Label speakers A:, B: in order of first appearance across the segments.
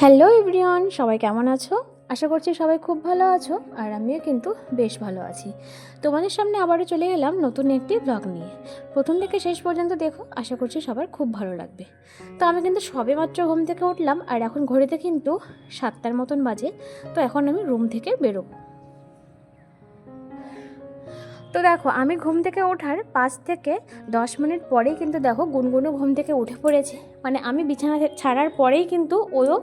A: Hello everyone, সবাই কেমন আছো? আশা করছি সবাই খুব ভালো আছো, আর আমিও কিন্তু বেশ ভালো আছি। তোমাদের সামনে আবারও চলে এলাম নতুন একটি ব্লগ নিয়ে। প্রথম থেকে শেষ পর্যন্ত দেখো, আশা করছি সবার খুব ভালো লাগবে। তো আমি কিন্তু সবেমাত্র ঘুম থেকে উঠলাম, আর এখন ঘড়িতে কিন্তু 7টার মতন বাজে। তো এখন আমি রুম থেকে বেরোবো। তো দেখো, আমি ঘুম থেকে ওঠার 5 থেকে 10 মিনিট পরেই কিন্তু দেখো গুনগুনও ঘুম থেকে উঠে পড়েছে। মানে আমি বিছানা ছাড়ার পরেই কিন্তু ওও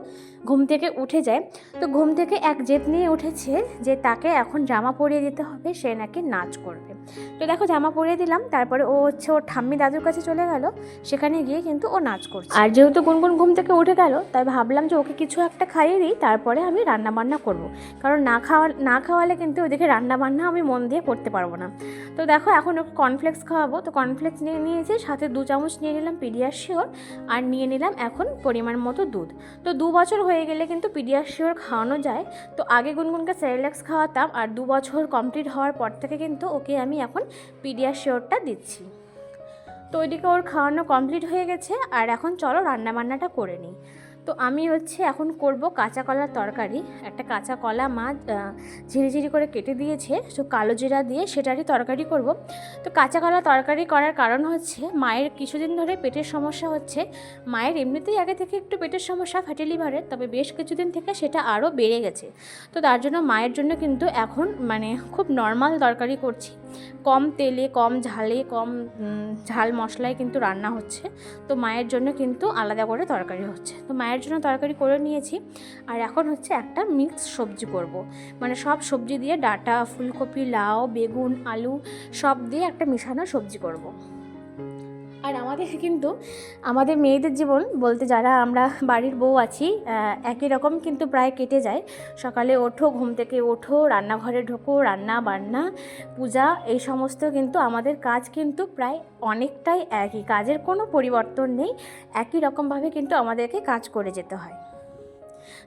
A: ঘুম থেকে উঠে যায়। তো ঘুম থেকে এক জেদ নিয়ে উঠেছে যে তাকে এখন জামা পরিয়ে দিতে হবে, সে নাকি নাচ করবে। তো দেখো, জামা পরিয়ে দিলাম, তারপরে ও হচ্ছে ওর ঠাম্মি দাদুর কাছে চলে গেল। সেখানে গিয়ে কিন্তু ও নাচ করছে। আর যেহেতু গুনগুন ঘুম থেকে উঠে গেল, তাই ভাবলাম যে ওকে কিছু একটা খাইয়ে দিই, তারপরে আমি রান্না বান্না করব। কারণ না খাওয়ালে কিন্তু ওইদিকে রান্না বান্না আমি মন দিয়ে করতে পারবো না। তো দেখো, এখন ওকে কর্নফ্লেক্স খাওয়াবো। তো কর্নফ্লেক্স নিয়ে নিয়েছি, সাথে 2 চামচ নিয়ে নিলাম পিডিয়াশিওর, আর নিয়ে নিলাম এখন পরিমাণ মতো দুধ। তো 2 বছর হয়ে গেলে কিন্তু পিডিয়াশিওর খাওয়ানো যায়। তো আগে গুনগুনকে সেরেল্যাক্স খাওয়াতাম, আর 2 বছর কমপ্লিট হওয়ার পর থেকে কিন্তু ওকে আমি এখন পিডিয়াশিওরটা দিচ্ছি। তো ওইদিকে ওর খাওয়ানো কমপ্লিট হয়ে গেছে, আর এখন চলো রান্নাবান্নাটা করে নিই। তো আমি এখন করব কাঁচা কলার তরকারি। একটা কাঁচা কলা মা ঝিরিঝিরি করে কেটে দিয়েছে, তো কালো জিরা দিয়ে সেটারই তরকারি করব। তো কাঁচা কলা তরকারি করার কারণ হচ্ছে মায়ের কিছুদিন ধরে পেটের সমস্যা হচ্ছে। মায়ের এমনিতেই আগে থেকে একটু পেটের সমস্যা, ফ্যাটি লিভারের, তবে বেশ কিছুদিন থেকে সেটা আরও বেড়ে গেছে। তো তার জন্য মায়ের জন্য কিন্তু এখন খুব নর্মাল তরকারি করছি, কম তেলে কম ঝালে কম ঝাল মশলায় কিন্তু রান্না হচ্ছে। তো মায়ের জন্য কিন্তু আলাদা করে তরকারি হচ্ছে। তো মায়ের জন্য তরকারি করে নিয়েছি, আর এখন একটা মিক্স সবজি করব। সব সবজি দিয়ে, ডাঁটা, ফুলকপি, লাউ, বেগুন, আলু সব দিয়ে একটা মিশানো সবজি করব। আর আমাদের মেয়েদের জীবন বলতে, যারা আমরা বাড়ির বউ আছি, একই রকম কিন্তু প্রায় কেটে যায়। সকালে ওঠো, ঘুম থেকে ওঠো, রান্নাঘরে ঢোকো, রান্না বান্না, পূজা, এই সমস্ত কিন্তু আমাদের কাজ কিন্তু প্রায় অনেকটাই একই, কাজের কোনো পরিবর্তন নেই। একই রকমভাবে কিন্তু আমাদেরকে কাজ করে যেতে হয়।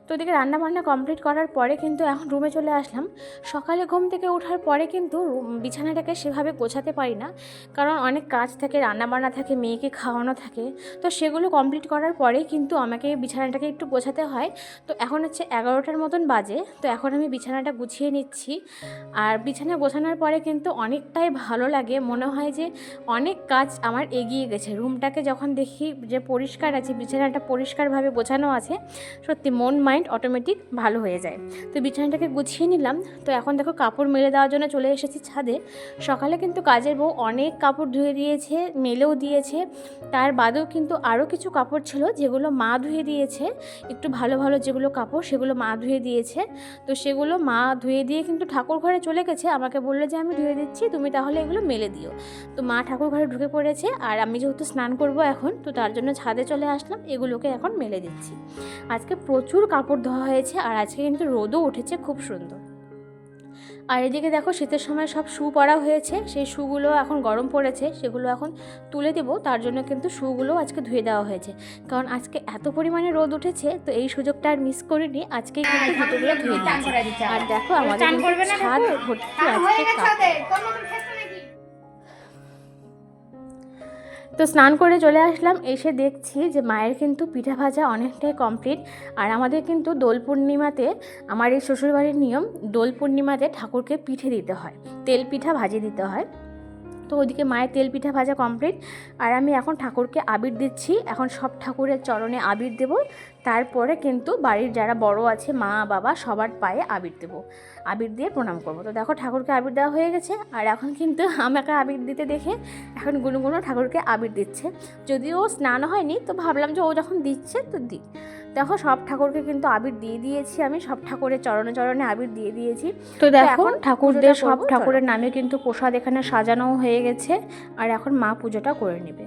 A: তো ওদিকে রান্নাবান্না কমপ্লিট করার পরে কিন্তু এখন রুমে চলে আসলাম। সকালে ঘুম থেকে ওঠার পরে কিন্তু বিছানাটাকে সেভাবে গোছাতে পারি না, কারণ অনেক কাজ থাকে, রান্নাবান্না থাকে, মেয়েকে খাওয়ানো থাকে। তো সেগুলো কমপ্লিট করার পরেই কিন্তু আমাকে বিছানাটাকে একটু গোছাতে হয়। তো এখন 11টার মতন বাজে। তো এখন আমি বিছানাটা গুছিয়ে নিচ্ছি। আর বিছানা গোছানোর পরে কিন্তু অনেকটাই ভালো লাগে, মনে হয় যে অনেক কাজ আমার এগিয়ে গেছে। রুমটাকে যখন দেখি যে পরিষ্কার আছে, বিছানাটা পরিষ্কারভাবে গোছানো আছে, সত্যি মন মাইন্ড অটোমেটিক ভালো হয়ে যায়। তো বিছানাটাকে গুছিয়ে নিলাম। তো এখন দেখো, কাপড় মেলে দেওয়ার জন্য চলে এসেছি ছাদে। সকালে কিন্তু কাজের বউ অনেক কাপড় ধুয়ে দিয়েছে, মেলেও দিয়েছে। তার বাদেও কিন্তু আরও কিছু কাপড় ছিল যেগুলো মা ধুয়ে দিয়েছে। একটু ভালো ভালো যেগুলো কাপড়, সেগুলো মা ধুয়ে দিয়েছে। তো সেগুলো মা ধুয়ে দিয়ে কিন্তু ঠাকুর ঘরে চলে গেছে, আমাকে বললো যে আমি ধুয়ে দিচ্ছি, তুমি তাহলে এগুলো মেলে দিও। তো মা ঠাকুর ঘরে ঢুকে পড়েছে, আর আমি যেহেতু স্নান করব এখন, তো তার জন্য ছাদে চলে আসলাম, এগুলোকে এখন মেলে দিচ্ছি। আজকে প্রচুর কাপড় ধোয়া হয়েছে, আর আজকে কিন্তু রোদও উঠেছে খুব সুন্দর। আর এদিকে দেখো, শীতের সময় সব শু পরা হয়েছে, সেই শুগুলো এখন গরম পড়েছে, সেগুলো এখন তুলে দেবো। তার জন্য কিন্তু শুগুলো আজকে ধুয়ে দেওয়া হয়েছে, কারণ আজকে এত পরিমাণে রোদ উঠেছে। তো এই সুযোগটা আর মিস করিনি, আজকে কিন্তু জুতোগুলো ধুয়ে দিয়েছি। আর দেখো, আমাদের ছাদ ভর্তি আজকে কাপড়। তো স্নান করে চলে আসলাম, এসে দেখছি যে মায়ের কিন্তু পিঠা ভাজা অনেকটাই কমপ্লিট। আর আমাদের কিন্তু দোল পূর্ণিমাতে, আমার এই শ্বশুরবাড়ির নিয়ম, দোল পূর্ণিমাতে ঠাকুরকে পিঠে দিতে হয়, তেল পিঠা ভাজিয়ে দিতে হয়। তো ওদিকে মায়ের তেল পিঠা ভাজা কমপ্লিট, আর আমি এখন ঠাকুরকে আবির দিচ্ছি। এখন সব ঠাকুরের চরণে আবির দেব, তারপরে কিন্তু বাড়ির যারা বড় আছে, মা বাবা, সবার পায়ে আবির দেবো, আবির দিয়ে প্রণাম করবো। তো দেখো, ঠাকুরকে আবির দেওয়া হয়ে গেছে, আর এখন কিন্তু আমাকে আবির দিতে দেখে এখন গুনগুনো ঠাকুরকে আবির দিচ্ছে। যদিও স্নান হয়নি, তো ভাবলাম যে ও যখন দিচ্ছে তো দিই। দেখো, সব ঠাকুরকে কিন্তু আবির দিয়ে দিয়েছি, আমি সব ঠাকুরের চরণে চরণে আবির দিয়ে দিয়েছি। তো দেখো, ঠাকুরদের সব ঠাকুরের নামে কিন্তু প্রসাদ এখানে সাজানোও হয়ে গেছে, আর এখন মা পুজোটা করে নেবে।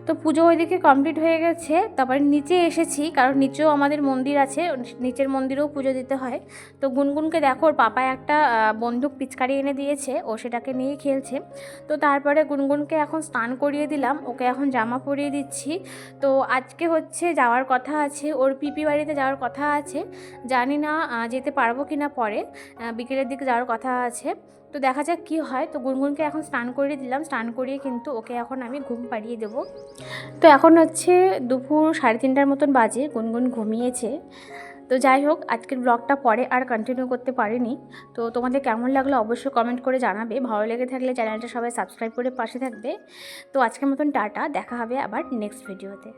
A: তো পুজো ওইদিকে কমপ্লিট হয়ে গেছে, তারপরে নিচে এসেছি, কারণ নিচেও আমাদের মন্দির আছে, নিচের মন্দিরেও পুজো দিতে হয়। তো গুনগুনকে দেখো, ওর পাপায় একটা বন্দুক পিচকারি এনে দিয়েছে, ও সেটাকে নিয়ে খেলছে। তো তারপরে গুনগুনকে এখন স্নান করিয়ে দিলাম, ওকে এখন জামা পরিয়ে দিচ্ছি। তো আজকে যাওয়ার কথা আছে, ওর পিপি বাড়িতে যাওয়ার কথা আছে, জানি না যেতে পারবো কি না, পরে বিকেলের দিকে যাওয়ার কথা আছে। তো দেখা যাক কী হয়। তো গুনগুনকে এখন স্নান করিয়ে দিলাম, স্নান করিয়ে কিন্তু ওকে এখন আমি ঘুম পাড়িয়ে দেবো। তো এখন হচ্ছে দুপুর 3:30টার মতন বাজে, গুনগুন ঘুমিয়েছে। তো যাই হোক, আজকের ব্লগটা পরে আর কন্টিনিউ করতে পারিনি। তো তোমাদের কেমন লাগলো অবশ্যই কমেন্ট করে জানাবে। ভালো লেগে থাকলে চ্যানেলটা সবাই সাবস্ক্রাইব করে পাশে থাকবে। তো আজকের মতন টাটা, দেখা হবে আবার নেক্সট ভিডিওতে।